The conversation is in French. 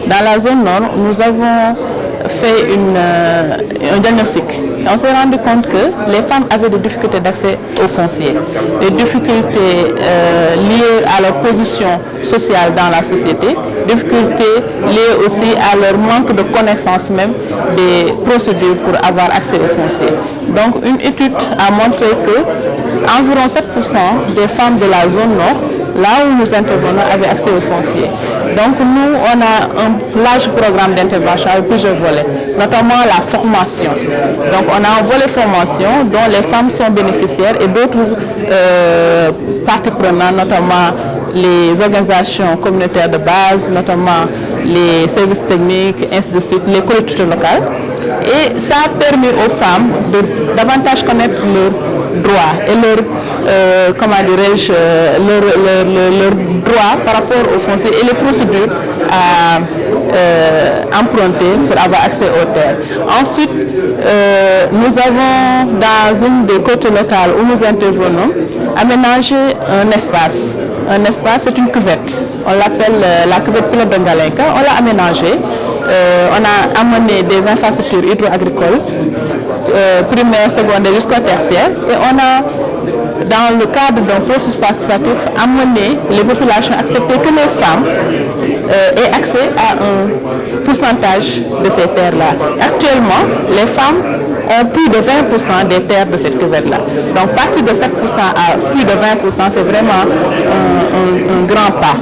Dans la zone nord, nous avons fait un diagnostic. Et on s'est rendu compte que les femmes avaient des difficultés d'accès au foncier, des difficultés liées à leur position sociale dans la société, difficultés liées aussi à leur manque de connaissance même des procédures pour avoir accès au foncier. Donc une étude a montré que environ 7% des femmes de la zone nord, là où nous intervenons, avaient accès au foncier. Donc nous, on a un large programme d'intervention avec plusieurs volets, notamment la formation. Donc on a un volet formation dont les femmes sont bénéficiaires et d'autres parties prenantes, notamment les organisations communautaires de base, notamment les services techniques, ainsi de suite, les collectivités locales. Et ça a permis aux femmes de davantage connaître leurs droits et leurs droits par rapport au foncier et les procédures à emprunter pour avoir accès aux terres. Ensuite, nous avons dans une des côtes locales où nous intervenons aménagé un espace. Un espace, c'est une cuvette. On l'appelle la cuvette pilote de Ngalenka. On l'a aménagé. On a amené des infrastructures hydro-agricoles, primaire, secondaire jusqu'au tertiaire. Et on a, dans le cadre d'un processus participatif, amené les populations à accepter que les femmes aient accès à un pourcentage de ces terres-là. Actuellement, les femmes ont plus de 20% des terres de cette cuvette-là. Donc, partir de 7% à plus de 20%, c'est vraiment un grand pas.